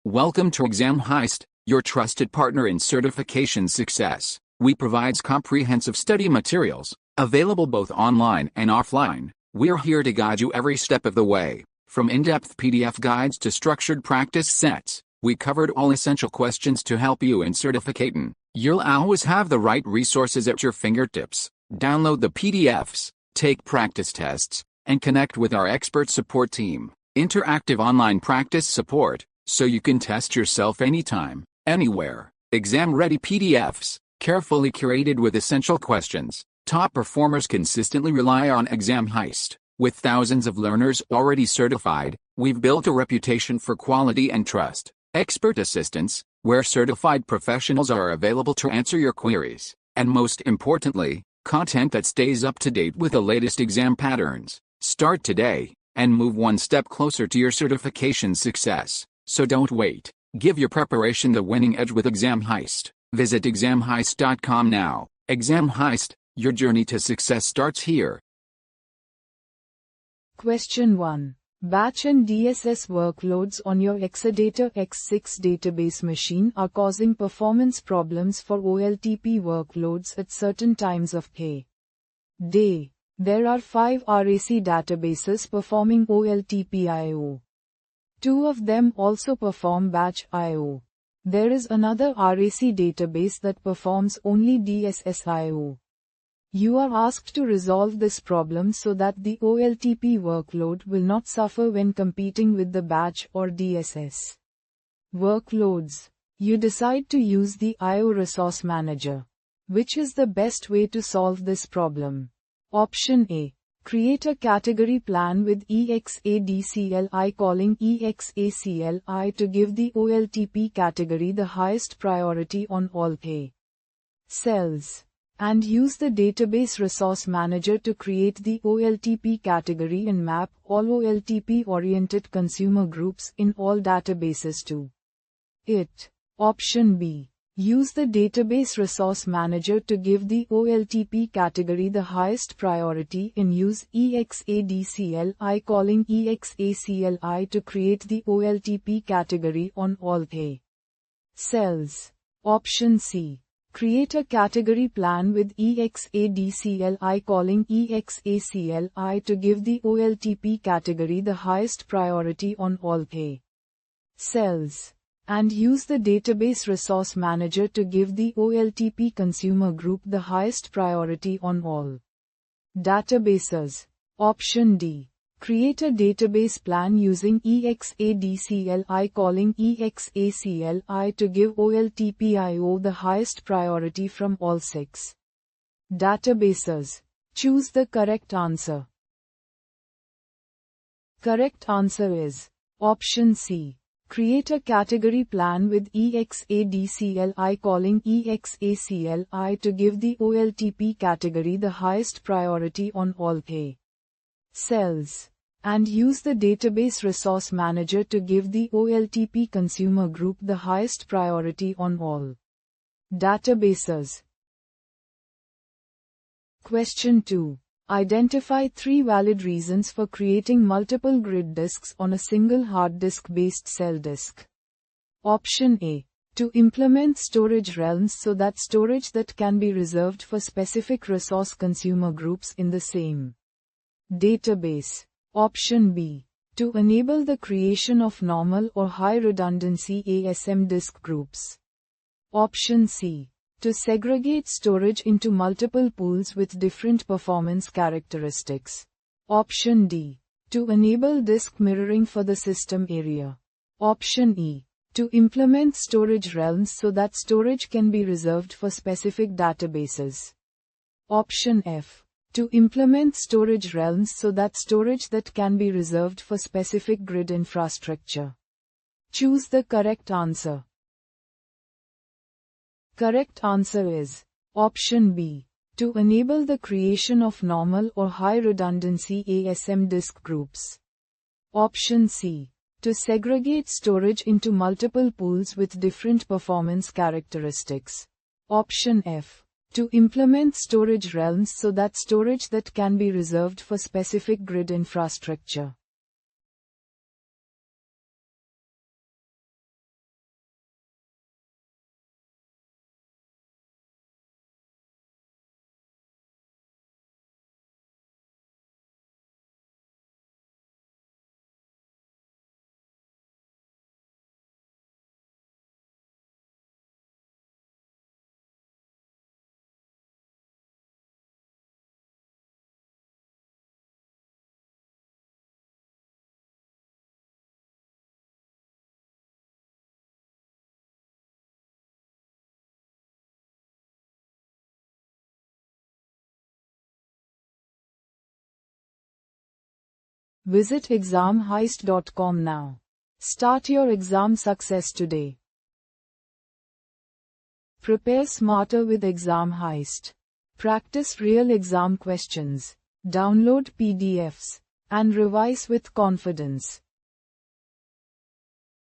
Welcome to Exam Heist, your trusted partner in certification success. We provide comprehensive study materials, available both online and offline. We're here to guide you every step of the way. From in-depth PDF guides to structured practice sets, we covered all essential questions to help you in certificating. You'll always have the right resources at your fingertips. Download the PDFs, take practice tests, and connect with our expert support team. Interactive online practice support, so you can test yourself anytime, anywhere. Exam-ready PDFs, carefully curated with essential questions. Top performers consistently rely on Exam Heist. With thousands of learners already certified, we've built a reputation for quality and trust. Expert assistance, where certified professionals are available to answer your queries. And most importantly, content that stays up to date with the latest exam patterns. Start today, and move one step closer to your certification success. So don't wait. Give your preparation the winning edge with Exam Heist. Visit examheist.com now. Exam Heist, your journey to success starts here. Question 1. Batch and DSS workloads on your Exadata X6 database machine are causing performance problems for OLTP workloads at certain times of day. There are 5 RAC databases performing OLTP I/O. 2 of them also perform batch I/O. There is another RAC database that performs only DSS I/O. You are asked to resolve this problem so that the OLTP workload will not suffer when competing with the batch or DSS workloads. You decide to use the I/O resource manager. Which is the best way to solve this problem? Option A. Create a category plan with Exadcli calling Exacli to give the OLTP category the highest priority on all cells. And use the database resource manager to create the OLTP category and map all OLTP-oriented consumer groups in all databases to it. Option B. Use the database resource manager to give the OLTP category the highest priority and use Exadcli calling Exacli to create the OLTP category on all cells. Option C. Create a category plan with Exadcli calling Exacli to give the OLTP category the highest priority on all cells. And use the database resource manager to give the OLTP consumer group the highest priority on all databases. Option D. Create a database plan using Exadcli calling Exacli to give OLTP I/O the highest priority from all 6 databases. Choose the correct answer. Correct answer is Option C. Create a category plan with Exadcli calling Exacli to give the OLTP category the highest priority on all cells. And use the database resource manager to give the OLTP consumer group the highest priority on all databases. Question 2. Identify 3 valid reasons for creating multiple grid disks on a single hard disk-based cell disk. Option A. To implement storage realms so that storage that can be reserved for specific resource consumer groups in the same database. Option B. To enable the creation of normal or high redundancy ASM disk groups. Option C. To segregate storage into multiple pools with different performance characteristics. Option D. To enable disk mirroring for the system area. Option E. To implement storage realms so that storage can be reserved for specific databases. Option F. To implement storage realms so that storage that can be reserved for specific grid infrastructure. Choose the correct answer. Correct answer is Option B. To enable the creation of normal or high redundancy ASM disk groups. Option C. To segregate storage into multiple pools with different performance characteristics. Option F. To implement storage realms so that storage that can be reserved for specific grid infrastructure. Visit examheist.com now. Start your exam success today. Prepare smarter with Exam Heist. Practice real exam questions. Download PDFs and revise with confidence.